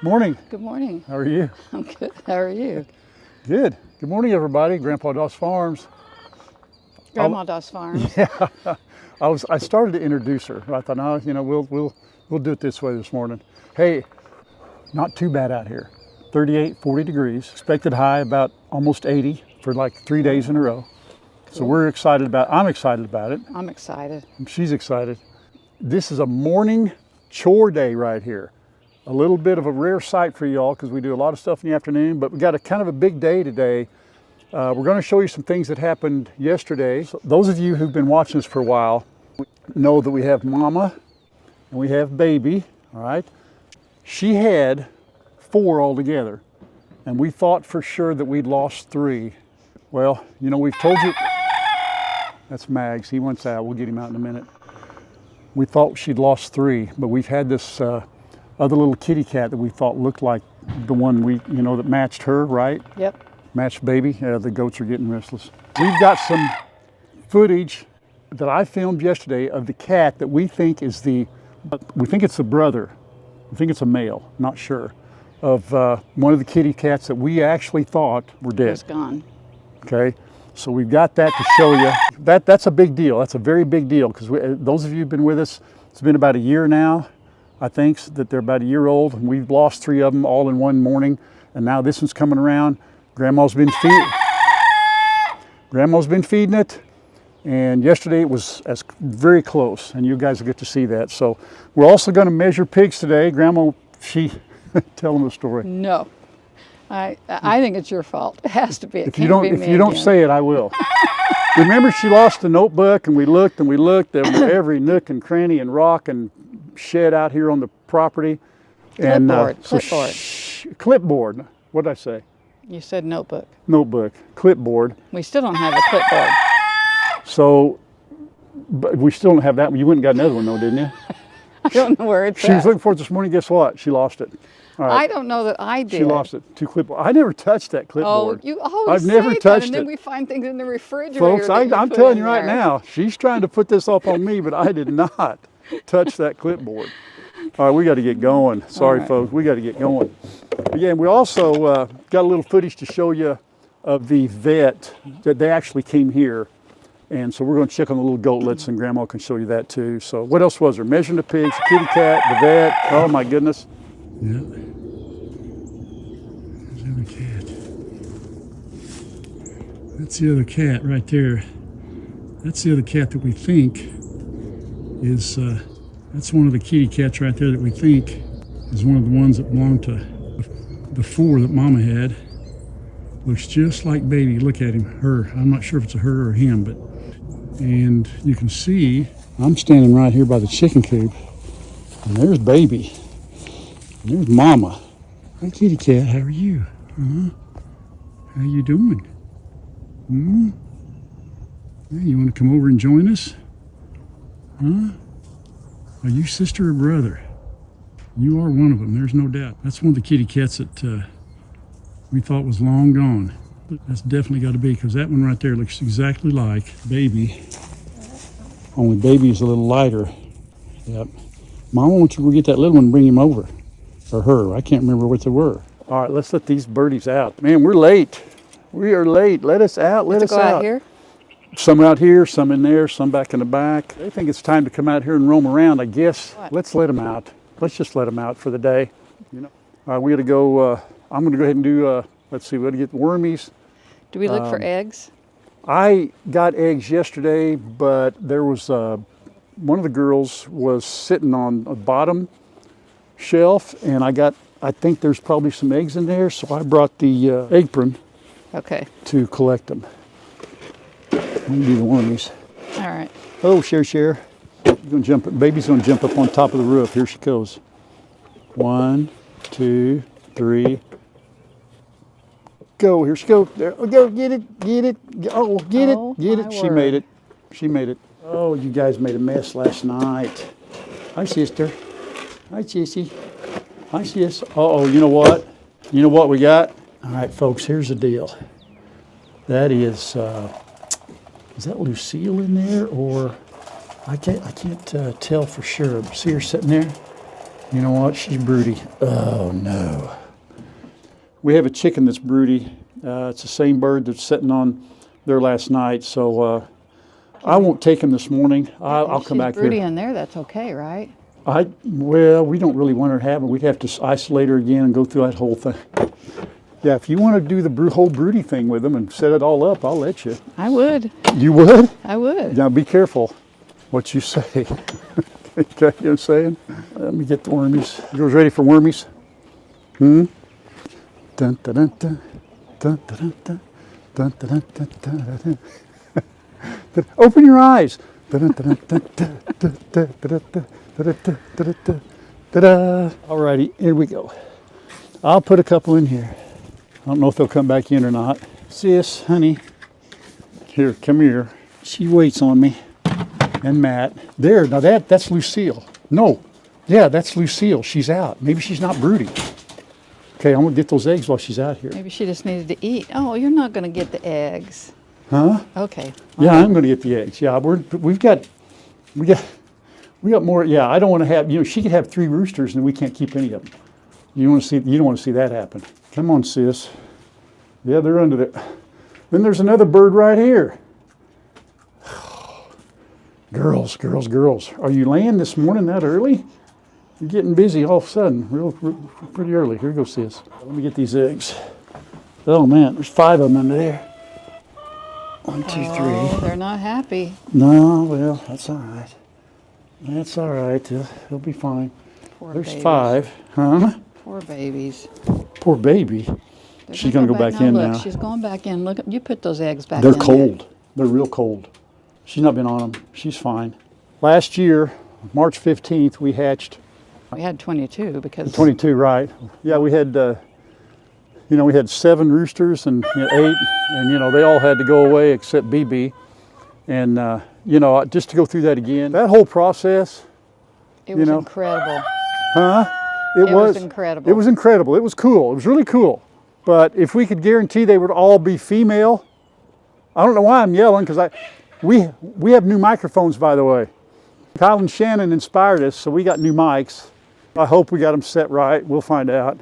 Morning. Good morning. How are you? I'm good. How are you? Good. Good morning, everybody. Grandpa Doss Farms. Grandma Doss Farms. Yeah. I started to introduce her. I thought, no, we'll do it this way this morning. Hey, not too bad out here. 38, 40 degrees. Expected high about almost 80 for like 3 days in a row. Cool. So I'm excited about it. I'm excited. She's excited. This is a morning chore day right here. A little bit of a rare sight for y'all because we do a lot of stuff in the afternoon, but we got a kind of a big day today. We're going to show you some things that happened yesterday. So those of you who've been watching us for a while know that we have Mama and we have Baby, all right? She had 4 altogether, and we thought for sure that we'd lost 3. Well, we've told you. That's Mags. He wants out. We'll get him out in a minute. We thought she'd lost 3, but we've had this other little kitty cat that we thought looked like the one that matched her, right? Yep. Matched Baby. Yeah, the goats are getting restless. We've got some footage that I filmed yesterday of the cat that we think it's the brother. We think it's a male, not sure, of one of the kitty cats that we actually thought were dead. It's gone. Okay, so we've got that to show you. That's a big deal. That's a very big deal because those of you who've been with us, it's been about a year now. I think that they're about a year old, and we've lost 3 of them all in one morning, and now this one's coming around. Grandma's been feeding it, and yesterday it was very close, and you guys will get to see that. So we're also going to measure pigs today. Grandma, tell them the story. No, I think it's your fault. It has to be. If you don't say it, I will. Remember, she lost the notebook, and we looked at every nook and cranny and rock and shed out here on the property. Clipboard. What did I say? You said notebook. Notebook. Clipboard. We still don't have a clipboard. So, but we still don't have that one. You went and got another one though, didn't you? I don't know where it's She was looking for it this morning. Guess what? She lost it. All right. I don't know that I did. She lost it. 2 clipboard. I never touched that clipboard. Oh, you always I've never touched and it. then we find things in the refrigerator. Folks, I'm telling you right now, she's trying to put this up on me, but I did not touch that clipboard. All right, we got to get going. Sorry, folks, we got to get going. But yeah, we also got a little footage to show you of the vet that they actually came here. And so we're going to check on the little goatlets, and Grandma can show you that too. So what else was there? Measuring the pigs, the kitty cat, the vet. Oh my goodness. Yeah. There's the other cat. That's the other cat right there. That's the other cat that we think is, that's one of the kitty cats right there that we think is one of the ones that belonged to the 4 that Mama had. Looks just like Baby. Look at him, her. I'm not sure if it's a her or him, but, and you can see, I'm standing right here by the chicken coop, and there's Baby. And there's Mama. Hi, kitty cat, how are you? How you doing? Hey, you want to come over and join us? Are you sister or brother? You are one of them, there's no doubt. That's one of the kitty cats that we thought was long gone. But that's definitely got to be, because that one right there looks exactly like Baby. Only Baby is a little lighter. Yep. Mama, why don't you go get that little one and bring him over? Or her, I can't remember what they were. All right, let's let these birdies out. Man, we're late. We are late. Let us out, let us out. Out here? Some out here, some in there, some back in the back. They think it's time to come out here and roam around, I guess. What? Let's let them out. Let's just let them out for the day. All right, we got to go, I'm going to go ahead and do, let's see, we got to get wormies. Do we look for eggs? I got eggs yesterday, but there was, one of the girls was sitting on a bottom shelf, and I think there's probably some eggs in there, so I brought the apron to collect them. Let me do the wormies. All right. Oh, Cher. Baby's gonna jump up on top of the roof. Here she goes. 1, 2, 3. Go, here she goes. There, go, get it. Oh, get it. She made it. Oh, you guys made a mess last night. Hi, sister. Hi, Sissy. Hi, sis. Uh-oh, you know what? You know what we got? All right, folks, here's the deal. That is that Lucille in there, or I can't tell for sure. See her sitting there? You know what? She's broody. Oh no. We have a chicken that's broody. It's the same bird that's sitting on there last night. So I won't take him this morning. I'll come back She's broody here. in there. That's okay, right? Well, we don't really want her to have it. We'd have to isolate her again and go through that whole thing. Yeah, if you want to do the whole broody thing with them and set it all up, I'll let you. I would. You would? I would. Now be careful what you say. Okay, you know what I'm saying? Let me get the wormies. You guys ready for wormies? Dun, dun, dun, dun. Dun, dun, dun, dun, dun, dun, dun, dun. Open your eyes. Alrighty, here we go. I'll put a couple in here. I don't know if they'll come back in or not. Sis, honey, here, come here. She waits on me. And Matt. There, now that's Lucille. No, yeah, that's Lucille. She's out. Maybe she's not broody. Okay, I'm gonna get those eggs while she's out here. Maybe she just needed to eat. Oh, you're not going to get the eggs. Huh? Okay. Yeah, I'm gonna get the eggs. Yeah, we got more. Yeah, I don't want to have. She could have 3 roosters and we can't keep any of them. You don't want to see that happen. Come on, sis. Yeah, they're under there. Then there's another bird right here. Girls. Are you laying this morning that early? You're getting busy all of a sudden, real pretty early. Here goes sis. Let me get these eggs. Oh man, there's 5 of them under there. 1, 2, 3. Oh, they're not happy. No, well, that's all right. That's all right. He'll be fine. Poor There's babies. 5, huh? Poor babies. Poor baby. They're She's gonna go back in look, now. She's going back in. Look, you put those eggs back They're in. cold. They're real cold. She's not been on them. She's fine. Last year, March 15th, we hatched. We had 22 because 22, right? Yeah, we had. We had 7 roosters and 8, and they all had to go away except BB. And just to go through that again, that whole process. it was incredible. Huh? It was incredible. It was incredible. It was cool. It was really cool. But if we could guarantee they would all be female, I don't know why I'm yelling because we have new microphones, by the way. Kyle and Shannon inspired us, so we got new mics. I hope we got them set right. We'll find out.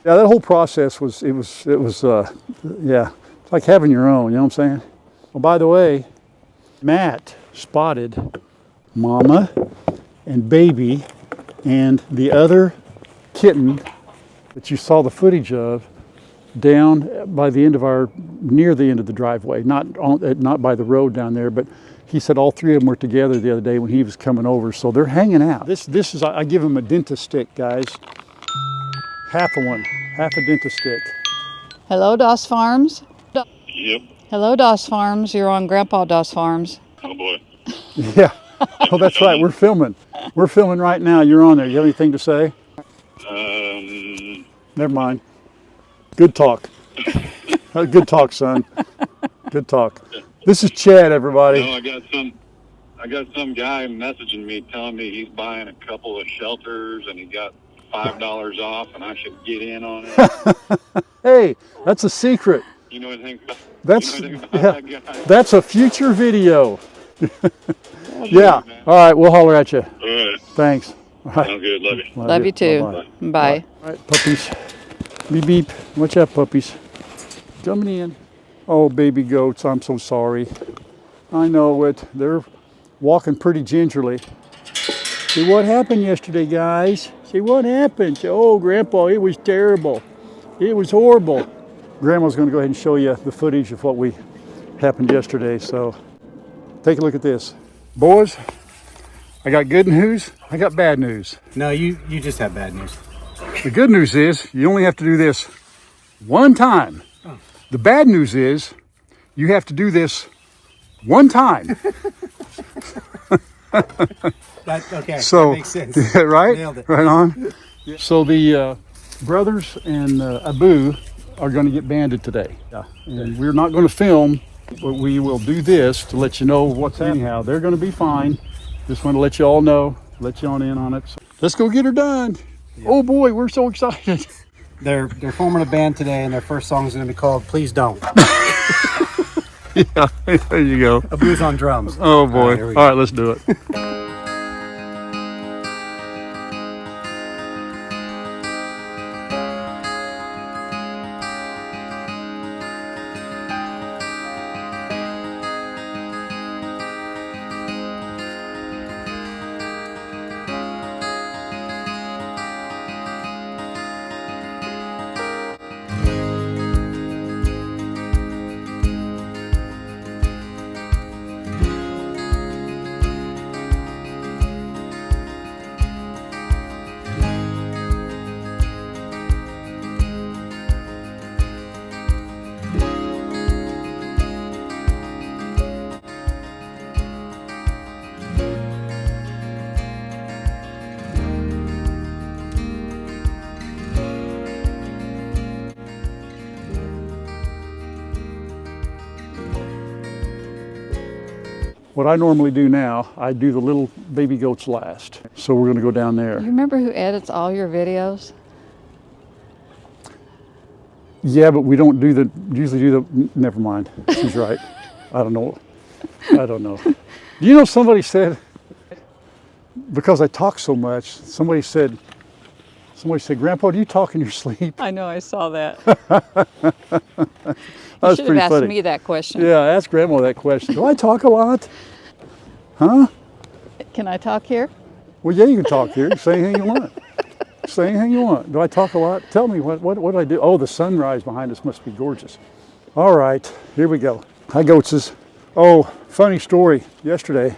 Yeah, that whole process was it's like having your own. You know what I'm saying? Well, by the way, Matt spotted Mama and Baby and the other kitten that you saw the footage of down by the end of near the end of the driveway, not by the road down there, but he said all 3 of them were together the other day when he was coming over, so they're hanging out. This is, I give him a dentist stick, guys. Half a dentist stick. Hello, Doss Farms. Yep. Hello, Doss Farms. You're on Grandpa Doss Farms. Oh boy. Yeah, oh that's right, we're filming right now. You're on there. You have anything to say? Never mind. Good talk. Good talk, son. Good talk. This is Chad, everybody. No, I got some guy messaging me telling me he's buying a couple of shelters and he got $5 off and I should get in on it. Hey, that's a secret. You know anything about, That's that guy? that's a future video. Oh, Yeah. man. All right, we'll holler at you. All right. Thanks. All right. Sounds good. Love you. Love you too. Bye-bye. Bye. All right, puppies. Beep beep. Watch out, puppies. Coming in. Oh, baby goats, I'm so sorry. I know it. They're walking pretty gingerly. See what happened yesterday, guys? See what happened? Oh, Grandpa, it was terrible. It was horrible. Grandma's going to go ahead and show you the footage of what happened yesterday. So take a look at this. Boys, I got good news. I got bad news. No, you just have bad news. The good news is you only have to do this one time. The bad news is you have to do this one time. Okay, So, that makes sense. right? Nailed it. Right on. So the brothers and Abu are going to get banded today. Yeah. And we're not going to film, but we will do this to let you know what's happening. Anyhow, they're going to be fine. Just want to let you all know, let you on in on it. So let's go get her done. Oh boy, we're so excited. They're forming a band today, and their first song is going to be called "Please Don't." Yeah, there you go. Abu's on drums. Oh boy. here we All right, let's do it. what I normally do now, I do the little baby goats last. So we're gonna go down there. You remember who edits all your videos? Yeah, but we don't usually do the, never mind. She's right. I don't know. Do you know somebody said, because I talk so much, somebody said, Grandpa, do you talk in your sleep? I know, I saw that. That's You should pretty have asked funny. me that question. Yeah, ask Grandma that question. Do I talk a lot? Huh? Can I talk here? Well, yeah, you can talk here. Say anything you want. Say anything you want. Do I talk a lot? Tell me, what do I do? Oh, the sunrise behind us must be gorgeous. All right, here we go. Hi, goatses. Oh, funny story. Yesterday,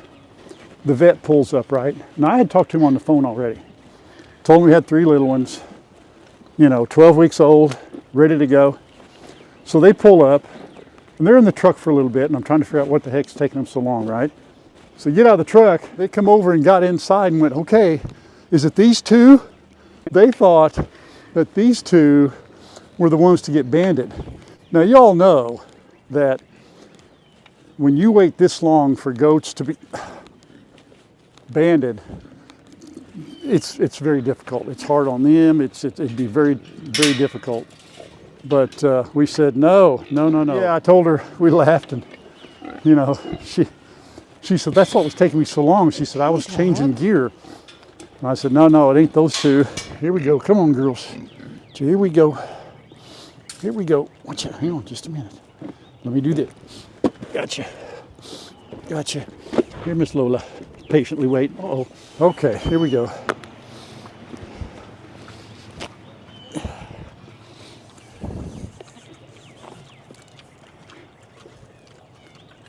the vet pulls up, right? Now, I had talked to him on the phone already. Told him we had 3 little ones, 12 weeks old, ready to go. So they pull up, and they're in the truck for a little bit, and I'm trying to figure out what the heck's taking them so long, right? So get out of the truck, they come over and got inside and went, okay, is it these 2? They thought that these 2 were the ones to get banded. Now, y'all know that when you wait this long for goats to be banded, it's very difficult. It's hard on them. It'd be very, very difficult. But we said, no. Yeah, I told her, we laughed, and she said, that's what was taking me so long. She said, I was changing gear. And I said, no, it ain't those 2. Here we go. Come on, girls. So here we go. Here we go. Watch out. Hang on just a minute. Let me do this. Gotcha. Here, Miss Lola. Patiently wait. Uh-oh. Okay, here we go.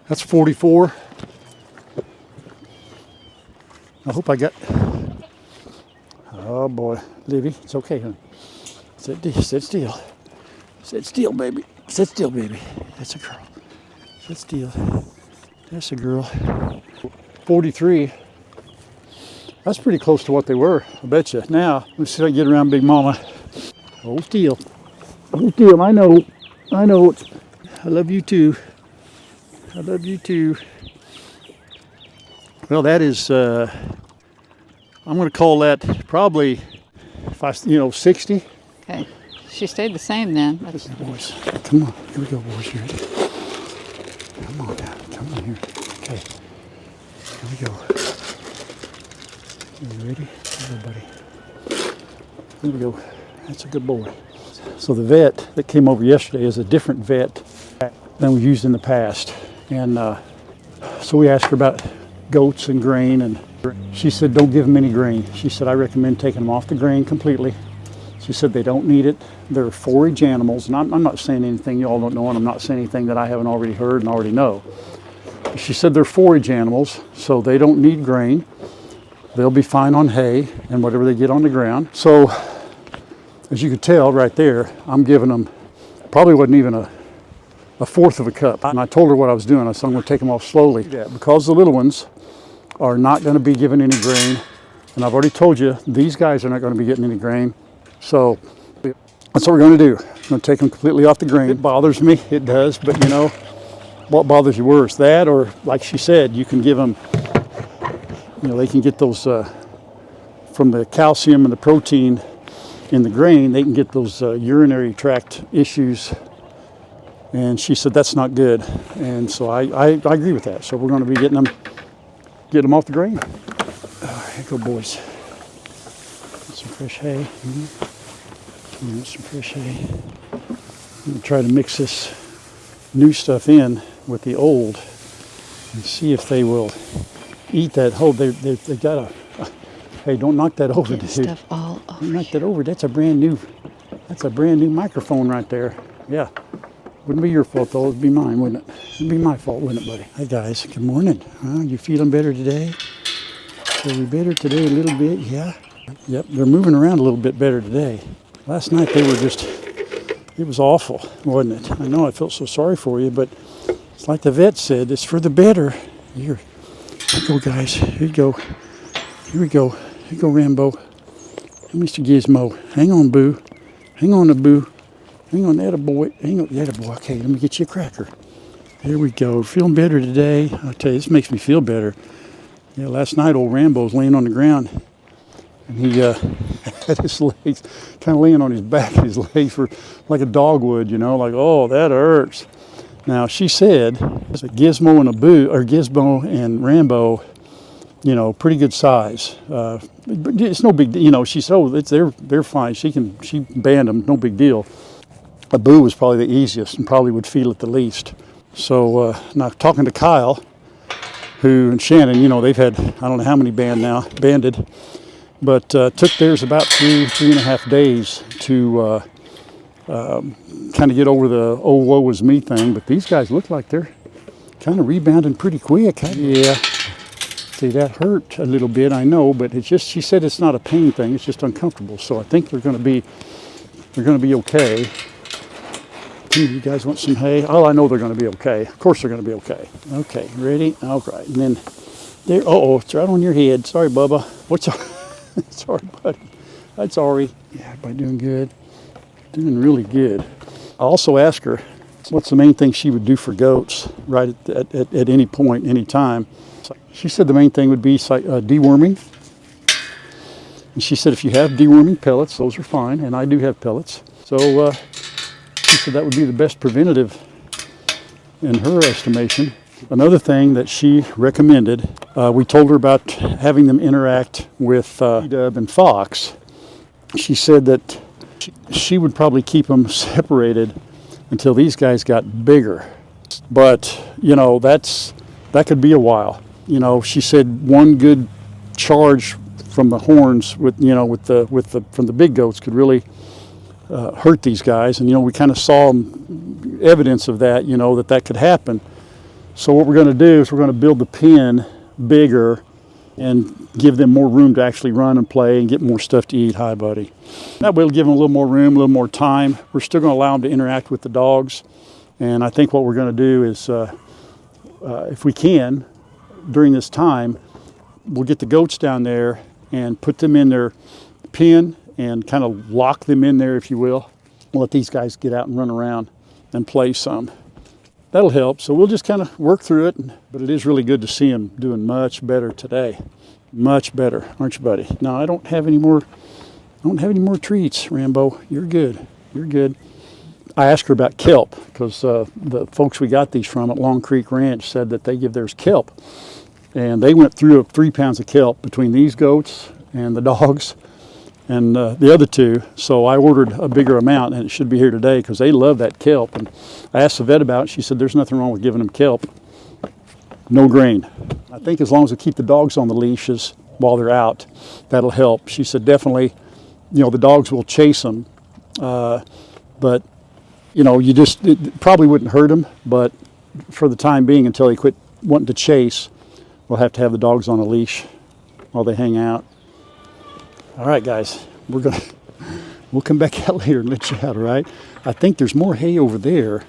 That's 44. I hope I got... Oh boy, Livy, it's okay, honey. Sit still. Sit still, baby. Sit still, baby. That's a girl. Sit still. That's a girl. 43. That's pretty close to what they were, I bet you. Now, let's see if I can get around Big Mama. Hold still. Hold still, I know. I love you too. Well, that is, I'm going to call that probably, 60. Okay. She stayed the same then. Listen, boys. Come on. Here we go, boys. You ready? Come on now. Come on here. Okay. Here we go. Are you ready? Here, buddy. Here we go. That's a good boy. So the vet that came over yesterday is a different vet than we used in the past. And so we asked her about goats and grain, and she said, don't give them any grain. She said, I recommend taking them off the grain completely. She said they don't need it. They're forage animals, and I'm not saying anything you all don't know, and I'm not saying anything that I haven't already heard and already know. She said they're forage animals, so they don't need grain. They'll be fine on hay and whatever they get on the ground. So, as you can tell right there, I'm giving them, probably wasn't even a fourth of a cup. And I told her what I was doing. I said, I'm going to take them off slowly. Yeah, because the little ones are not going to be given any grain. And I've already told you, these guys are not going to be getting any grain. So that's what we're going to do. I'm going to take them completely off the grain. It bothers me, it does, but what bothers you worse? That, or like she said, you can give them, they can get those, from the calcium and the protein in the grain, they can get those urinary tract issues. And she said that's not good. And so I agree with that. So we're going to be get them off the grain. Here you go, boys. Get some fresh hay. Some fresh hay. I'm going to try to mix this new stuff in with the old and see if they will eat that whole. They got a. Hey, don't knock that over, dude. Stuff all over. Don't knock that over. That's a brand new microphone right there. Yeah. Wouldn't be your fault though, it'd be mine, wouldn't it? It'd be my fault, wouldn't it, buddy? Hi guys, good morning. You feeling better today? Feel we better today a little bit, yeah? Yep, they're moving around a little bit better today. Last night they were just, it was awful, wasn't it? I know, I felt so sorry for you, but it's like the vet said, it's for the better. Here you go, guys, here you go. Here we go. Here you go, Rambo. Mr. Gizmo. Hang on, Boo. Hang on, Boo. Hang on, that a boy. Hang on, that a boy. Okay, let me get you a cracker. Here we go. Feeling better today. I'll tell you, this makes me feel better. Yeah, last night old Rambo was laying on the ground, and he had his legs kind of laying on his back, his legs were like a dog would, you know, like, oh, that hurts. Now she said Gizmo and Rambo, you know, pretty good size. But it's no big deal. You know, she said, oh, they're fine. She banned them, no big deal. A Boo was probably the easiest and probably would feel it the least. So now talking to Kyle, and Shannon, you know, they've had, I don't know how many banded, but took theirs about 3.5 days to kind of get over the oh woe was me thing. But these guys look like they're kind of rebounding pretty quick. Yeah, see, that hurt a little bit, I know, but it's just, she said it's not a pain thing, it's just uncomfortable. So I think they're going to be okay. You guys want some hay? Oh, I know they're going to be okay. Of course they're going to be okay. Okay, ready? All right. And then there. Oh, it's right on your head. Sorry, Bubba. What's sorry, buddy. That's sorry. Yeah, everybody doing good? Doing really good. I also asked her what's the main thing she would do for goats right at any point, any time. She said the main thing would be deworming. And she said if you have deworming pellets, those are fine. And I do have pellets. So she said that would be the best preventative in her estimation. Another thing that she recommended, we told her about having them interact with Dub and Fox. She said that she would probably keep them separated until these guys got bigger. But, you know, that could be a while. You know, she said one good charge from the horns from the big goats could really hurt these guys, and you know, we kind of saw evidence of that, you know, that could happen. So what we're going to do is we're going to build the pen bigger and give them more room to actually run and play and get more stuff to eat. Hi, buddy. That way we'll give them a little more room, a little more time. We're still going to allow them to interact with the dogs, and I think what we're going to do is, if we can, during this time, we'll get the goats down there and put them in their pen and kind of lock them in there, if you will. We'll let these guys get out and run around and play some. That'll help. So we'll just kind of work through it. But it is really good to see them doing much better today. Much better, aren't you, buddy? No, I don't have any more treats, Rambo. You're good. You're good. I asked her about kelp because the folks we got these from at Long Creek Ranch said that they give theirs kelp. And they went through 3 pounds of kelp between these goats and the dogs and the other two. So I ordered a bigger amount, and it should be here today because they love that kelp. And I asked the vet about it. She said there's nothing wrong with giving them kelp. No grain. I think as long as we keep the dogs on the leashes while they're out, that'll help. She said definitely, you know, the dogs will chase them, but you know, it probably wouldn't hurt them. But for the time being, until they quit wanting to chase, we'll have to have the dogs on a leash while they hang out. All right, guys, we'll come back out later and let you out, all right? I think there's more hay over there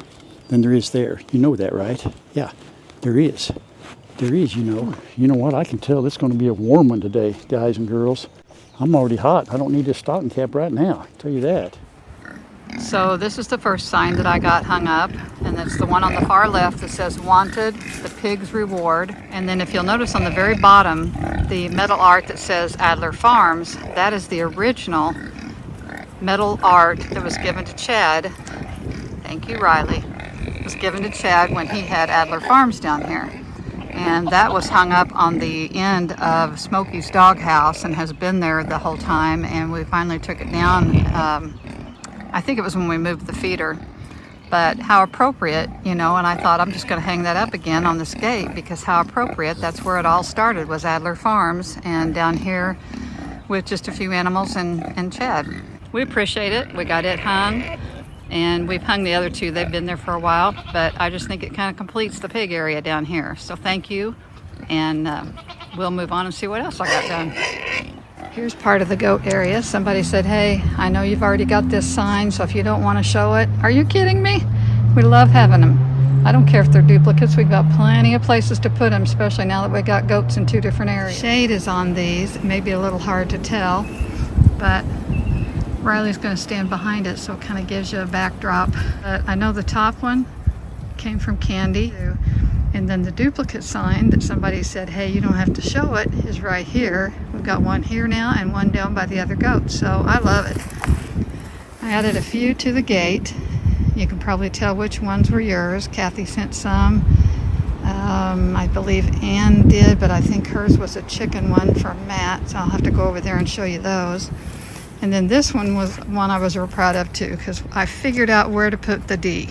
than there is there. You know that, right? Yeah, there is. There is, you know. You know what? I can tell it's going to be a warm one today, guys and girls. I'm already hot. I don't need this stocking cap right now. I'll tell you that. So this is the first sign that I got hung up, and it's the one on the far left that says "Wanted, the Pig's Reward." And then if you'll notice on the very bottom, the metal art that says Adler Farms, that is the original metal art that was given to Chad. Thank you, Riley. It was given to Chad when he had Adler Farms down here. And that was hung up on the end of Smokey's doghouse and has been there the whole time, and we finally took it down. I think it was when we moved the feeder, but how appropriate, you know, and I thought I'm just going to hang that up again on this gate because how appropriate. That's where it all started, was Adler Farms, and down here with just a few animals and Chad. We appreciate it. We got it hung, and we've hung the other two. They've been there for a while, but I just think it kind of completes the pig area down here. So thank you, and we'll move on and see what else I got done. Here's part of the goat area. Somebody said, hey, I know you've already got this sign, so if you don't want to show it. Are you kidding me? We love having them. I don't care if they're duplicates. We've got plenty of places to put them, especially now that we got goats in 2 different areas. Shade is on these. It may be a little hard to tell, but Riley's going to stand behind it, so it kind of gives you a backdrop. But I know the top one came from Candy. And then the duplicate sign that somebody said, hey, you don't have to show it, is right here. We've got one here now and one down by the other goat, so I love it. I added a few to the gate. You can probably tell which ones were yours. Kathy sent some. I believe Ann did, but I think hers was a chicken one from Matt, so I'll have to go over there and show you those. And then this one was one I was real proud of too, because I figured out where to put the D.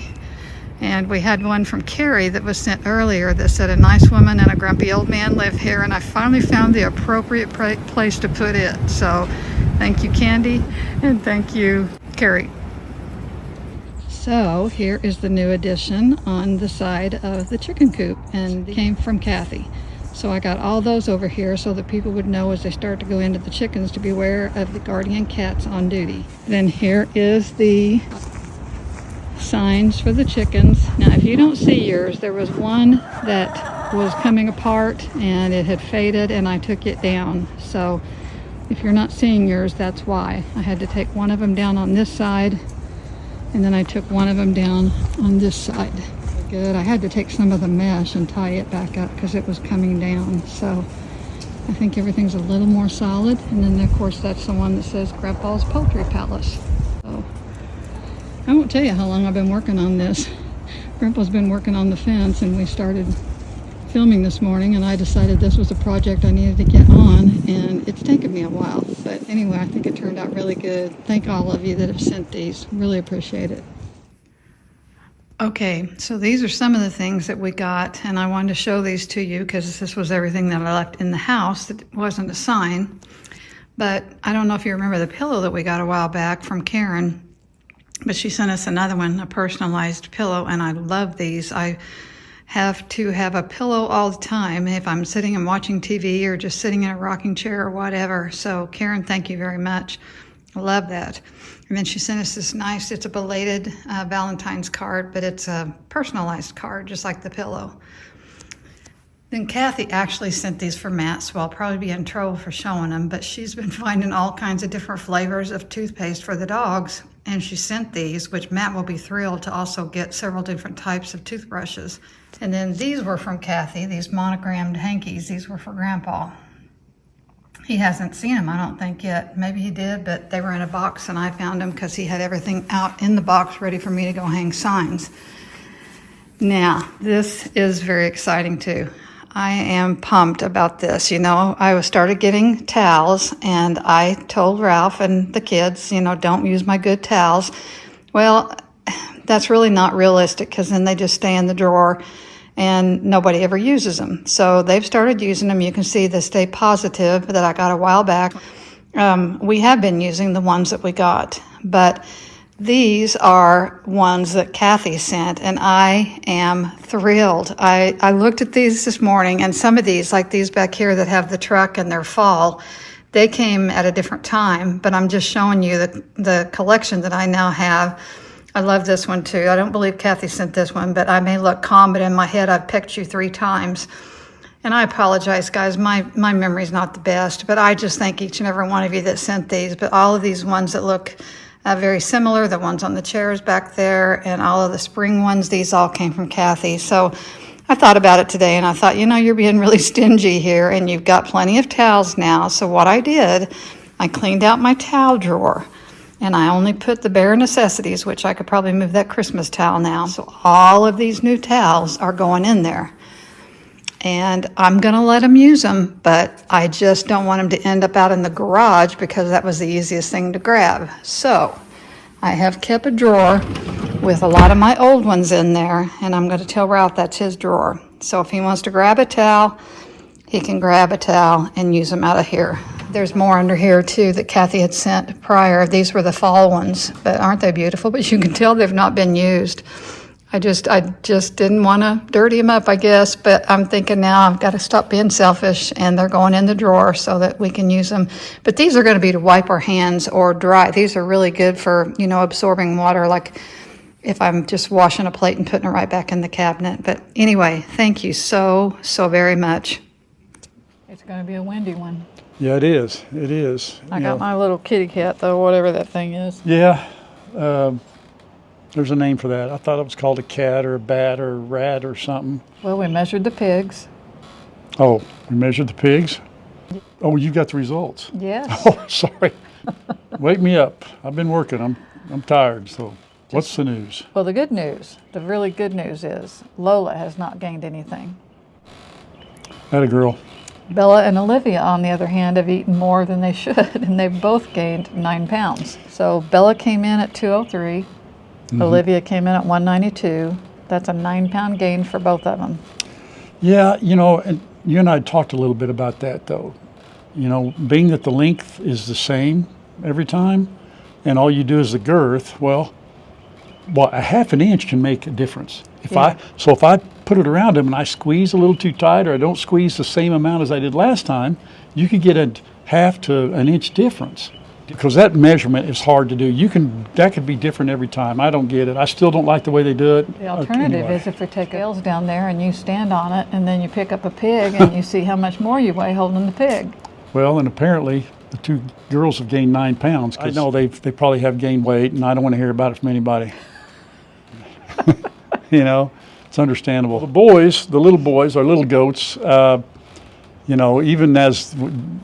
And we had one from Carrie that was sent earlier that said a nice woman and a grumpy old man live here, and I finally found the appropriate place to put it. So thank you, Candy, and thank you, Carrie. So here is the new addition on the side of the chicken coop, and it came from Kathy. So I got all those over here so that people would know as they start to go into the chickens to beware of the guardian cats on duty. Then here is the signs for the chickens. Now if you don't see yours, there was one that was coming apart and it had faded and I took it down. So if you're not seeing yours, that's why. I had to take one of them down on this side, and then I took one of them down on this side. Good. I had to take some of the mesh and tie it back up because it was coming down. So I think everything's a little more solid. And then of course that's the one that says Grandpa's Poultry Palace. So I won't tell you how long I've been working on this. Grandpa's been working on the fence, and we started filming this morning, and I decided this was a project I needed to get on, and it's taken me a while. But anyway, I think it turned out really good. Thank all of you that have sent these. Really appreciate it. Okay, so these are some of the things that we got, and I wanted to show these to you because this was everything that I left in the house that wasn't a sign. But I don't know if you remember the pillow that we got a while back from Karen, but she sent us another one, a personalized pillow, and I love these. I have to have a pillow all the time if I'm sitting and watching TV or just sitting in a rocking chair or whatever. So Karen, thank you very much. I love that. And then she sent us this nice, it's a belated Valentine's card, but it's a personalized card, just like the pillow. Then Kathy actually sent these for Matt, so I'll probably be in trouble for showing them, but she's been finding all kinds of different flavors of toothpaste for the dogs, and she sent these, which Matt will be thrilled to also get several different types of toothbrushes. And then these were from Kathy, these monogrammed hankies. These were for Grandpa. He hasn't seen them, I don't think, yet. Maybe he did, but they were in a box, and I found them because he had everything out in the box ready for me to go hang signs. Now, this is very exciting too. I am pumped about this. You know, I started getting towels, and I told Ralph and the kids, you know, don't use my good towels. Well, that's really not realistic because then they just stay in the drawer and nobody ever uses them. So they've started using them. You can see the Stay Positive that I got a while back. We have been using the ones that we got, but these are ones that Kathy sent, and I am thrilled. I looked at these this morning, and some of these, like these back here that have the truck and their fall, they came at a different time, but I'm just showing you the collection that I now have. I love this one too. I don't believe Kathy sent this one, but I may look calm, but in my head I've picked you 3 times. And I apologize, guys. My memory's not the best, but I just thank each and every one of you that sent these. But all of these ones that look very similar, the ones on the chairs back there, and all of the spring ones, these all came from Kathy. So I thought about it today, and I thought, you know, you're being really stingy here, and you've got plenty of towels now. So what I did, I cleaned out my towel drawer, and I only put the bare necessities, which I could probably move that Christmas towel now. So all of these new towels are going in there. And I'm going to let them use them, but I just don't want them to end up out in the garage because that was the easiest thing to grab. So I have kept a drawer with a lot of my old ones in there, and I'm going to tell Ralph that's his drawer. So if he wants to grab a towel, he can grab a towel and use them out of here. There's more under here too that Kathy had sent prior. These were the fall ones, but aren't they beautiful? But you can tell they've not been used. I just didn't want to dirty them up, I guess, but I'm thinking now I've got to stop being selfish, and they're going in the drawer so that we can use them. But these are going to be to wipe our hands or dry. These are really good for, you know, absorbing water, like if I'm just washing a plate and putting it right back in the cabinet. But anyway, thank you so very much. It's going to be a windy one. Yeah, it is. It is. I got my little kitty cat, though, whatever that thing is. Yeah. There's a name for that. I thought it was called a cat or a bat or a rat or something. Well, we measured the pigs. Oh, we measured the pigs? Oh, you got the results. Yes. Oh, sorry. Wake me up. I've been working. I'm tired. So what's the news? Well, the good news, the really good news is Lola has not gained anything. Atta girl. Bella and Olivia, on the other hand, have eaten more than they should, and they've both gained 9 pounds. So Bella came in at 203. Olivia came in at 192. That's a 9-pound gain for both of them. Yeah, you know, and you and I talked a little bit about that, though. You know, being that the length is the same every time, and all you do is the girth, well, a half an inch can make a difference. If I put it around him and I squeeze a little too tight, or I don't squeeze the same amount as I did last time, you could get a half to an inch difference. Because that measurement is hard to do. That could be different every time. I don't get it. I still don't like the way they do it. The alternative is if we take scales down there and you stand on it, and then you pick up a pig and you see how much more you weigh holding the pig. Well, and apparently the 2 girls have gained 9 pounds. I know they probably have gained weight, and I don't want to hear about it from anybody. You know, it's understandable. The boys, the little boys, our little goats, you know, even as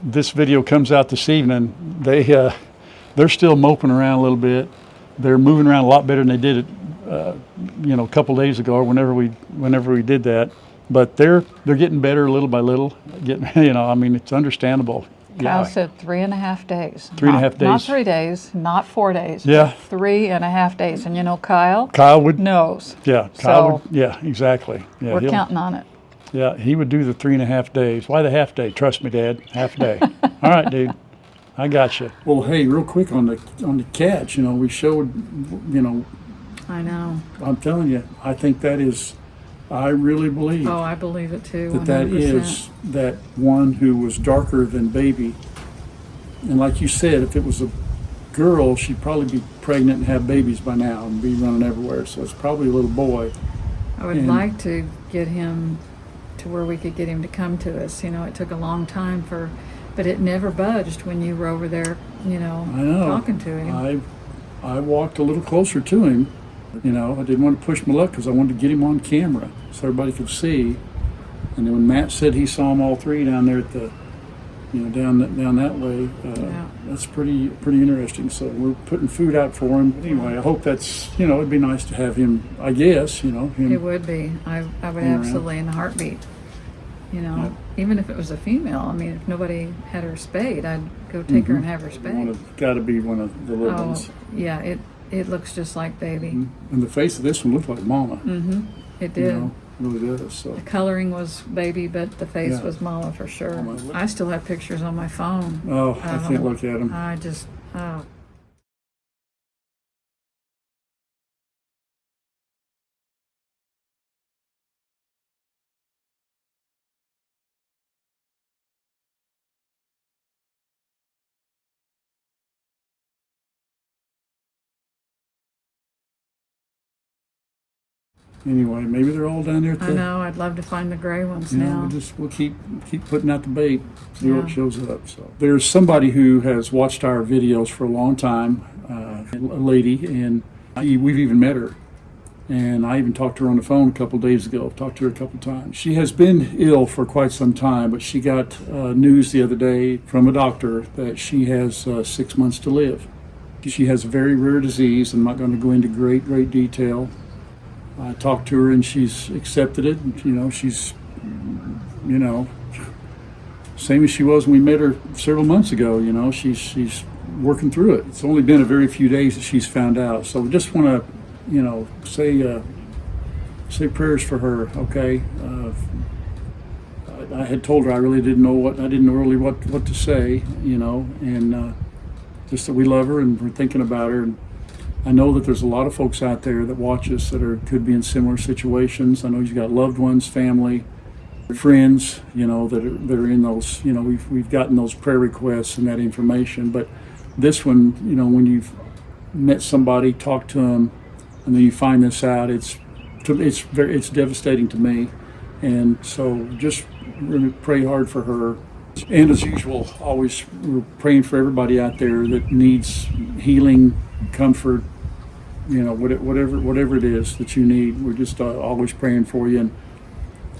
this video comes out this evening, they're still moping around a little bit. They're moving around a lot better than they did it, you know, a couple days ago, or whenever we did that. But they're getting better little by little. You know, I mean, it's understandable. Kyle said 3.5 days. 3.5 days. Not 3 days, not 4 days. Yeah. 3.5 days. And you know, Kyle would knows. Yeah, Kyle would, yeah, exactly. Yeah, we're counting on it. Yeah, he would do the 3.5 days. Why the half day? Trust me, Dad, half a day. All right, dude, I got you. Well, hey, real quick on the cats, you know, we showed, you know. I know. I'm telling you, I think that is, I really believe. Oh, I believe it too. That 100%. is that one who was darker than Baby. And like you said, if it was a girl, she'd probably be pregnant and have babies by now and be running everywhere. So it's probably a little boy. I would like to get him to where we could get him to come to us. You know, it took a long time but it never budged when you were over there, you know, talking to him. I walked a little closer to him. You know, I didn't want to push my luck because I wanted to get him on camera so everybody could see. And then when Matt said he saw them all 3 down there at the, you know, down that way, that's pretty interesting. So we're putting food out for him. Anyway, I hope that's, you know, it'd be nice to have him, I guess, you know. It would be. I would absolutely, in a heartbeat. You know, even if it was a female. I mean, if nobody had her spayed, I'd go take her and have her spayed. Got to be one of the little ones. Yeah, it looks just like Baby. And the face of this one looked like Mama. It did. You know, it really does. So. The coloring was Baby, but the face was Mama for sure. I still have pictures on my phone. Oh, I can't look at them. I just, oh. Anyway, maybe they're all down there at the... I know, I'd love to find the gray ones now. We'll keep putting out the bait, see what shows up. So there's somebody who has watched our videos for a long time, a lady, and we've even met her. And I even talked to her on the phone a couple days ago. Talked to her a couple times. She has been ill for quite some time, but she got news the other day from a doctor that she has 6 months to live. She has a very rare disease. I'm not going to go into great detail. I talked to her and she's accepted it. You know, she's, you know, same as she was when we met her several months ago. You know, she's working through it. It's only been a very few days that she's found out. So we just want to, you know, say prayers for her. Okay. I had told her I didn't know what to say. You know, and just that we love her and we're thinking about her. And I know that there's a lot of folks out there that watch us that could be in similar situations. I know you've got loved ones, family, friends, you know, that are in those, you know, we've gotten those prayer requests and that information. But this one, you know, when you've met somebody, talked to them, and then you find this out, it's devastating to me. And so just really pray hard for her. And as usual, always we're praying for everybody out there that needs healing, comfort, you know, whatever it is that you need. We're just always praying for you.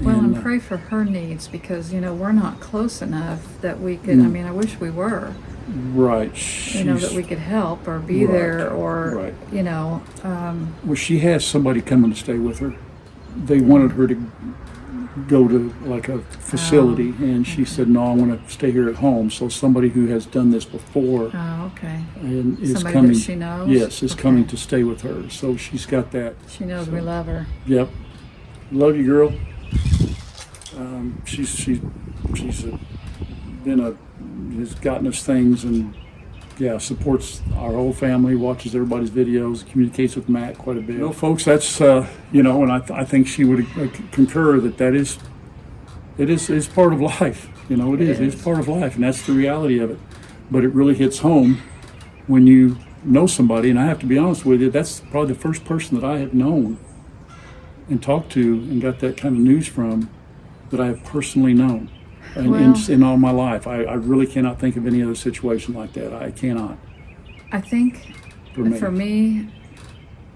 And pray for her needs, because, you know, we're not close enough that we could, I mean, I wish we were. Right. You know, that we could help or be there or, you know. Well, she has somebody coming to stay with her. They wanted her to go to like a facility, and she said, no, I want to stay here at home. So somebody who has done this before and is somebody coming, that she knows? yes, is coming to stay with her. So she's got that. She knows we love her. Yep. Love you, girl. She's has gotten us things, and supports our whole family, watches everybody's videos, communicates with Matt quite a bit. You know, folks, that's you know, and I think she would concur that it is part of life. You know, it's part of life, and that's the reality of it. But it really hits home when you know somebody, and I have to be honest with you, that's probably the first person that I have known and talked to and got that kind of news from that I have personally known in all my life. I really cannot think of any other situation like that. I cannot. I think for me,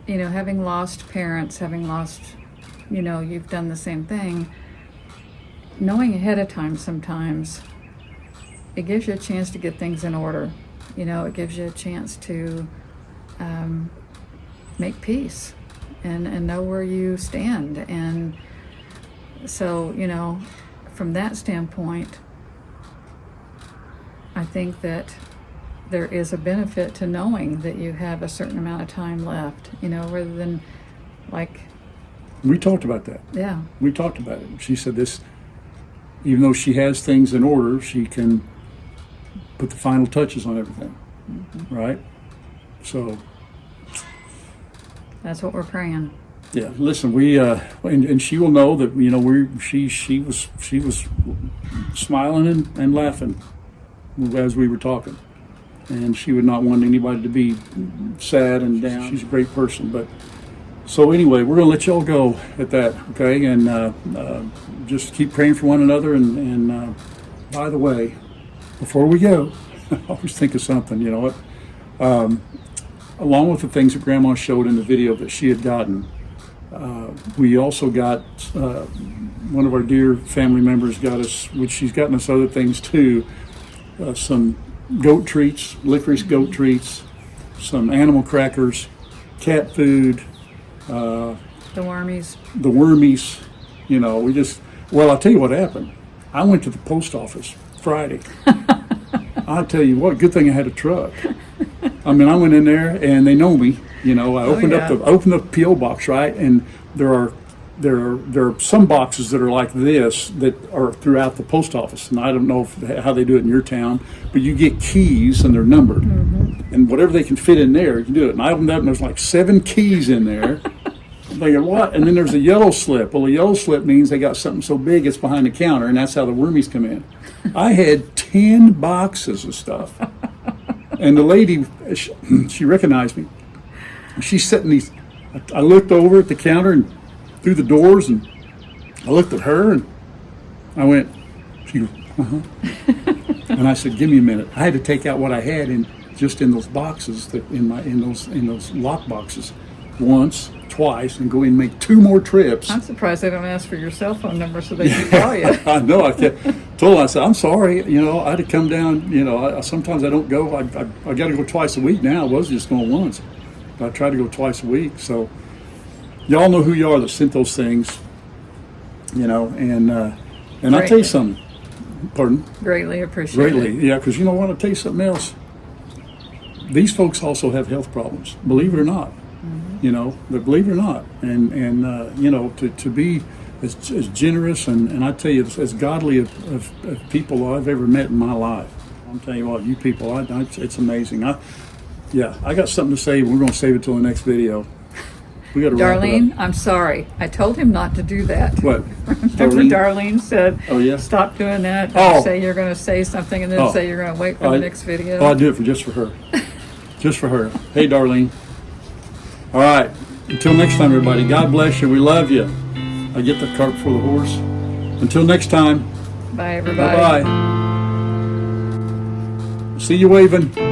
you know, having lost parents, having lost, you know, you've done the same thing, knowing ahead of time sometimes, it gives you a chance to get things in order. You know, it gives you a chance to make peace and know where you stand. And so, you know, from that standpoint, I think that there is a benefit to knowing that you have a certain amount of time left, you know, rather than like... We talked about that. Yeah. We talked about it. She said this, even though she has things in order, she can put the final touches on everything, right? So... That's what we're praying. Yeah, listen, we and she will know that, you know, she was smiling and laughing as we were talking, and she would not want anybody to be sad and down. She's a great person. But so anyway, we're gonna let y'all go at that, okay? And just keep praying for one another. And by the way, before we go, I always think of something. You know what? Along with the things that Grandma showed in the video that she had gotten, we also got, one of our dear family members got us, which she's gotten us other things too, some goat treats, licorice goat treats, some animal crackers, cat food. The wormies. The wormies, you know, well, I'll tell you what happened. I went to the post office Friday. I'll tell you what, good thing I had a truck. I mean, I went in there and they know me. You know, I opened up the P.O. box, right? And there are some boxes that are like this that are throughout the post office. And I don't know how they do it in your town, but you get keys and they're numbered. And whatever they can fit in there, you can do it. And I opened up and there's like 7 keys in there. I'm thinking, what? And then there's a yellow slip. Well, a yellow slip means they got something so big it's behind the counter, and that's how the wormies come in. I had 10 boxes of stuff. And the lady, she recognized me. She's sitting these, I looked over at the counter and through the doors, and I looked at her and I went, she goes, And I said, give me a minute. I had to take out what I had in those boxes, that in those lock boxes, once, twice, and go in and make 2 more trips. I'm surprised they don't ask for your cell phone number so they can call you. I know. Told her, I said, I'm sorry. You know, I had to come down. You know, sometimes I don't go. I got to go twice a week now. I was just going once. But I try to go twice a week. So y'all know who you are that sent those things. You know, and I'll tell you something. Pardon? Greatly appreciate it. Greatly, yeah, because you know what? I'll tell you something else. These folks also have health problems, believe it or not. You know, but believe it or not, and you know, to be as generous and I tell you, as godly of people I've ever met in my life. I'm telling you what, you people, it's amazing. I got something to say. We're going to save it till the next video. We got to wrap it up. Darlene, I'm sorry. I told him not to do that. What? Remember, Darlene said, "Oh yeah, stop doing that. Oh. Say you're going to say something, and then say you're going to wait for the next video." Oh, I do it just for her. Just for her. Hey, Darlene. All right. Until next time, everybody. God bless you. We love you. I get the cart before the horse. Until next time. Bye, everybody. Bye-bye. See you waving.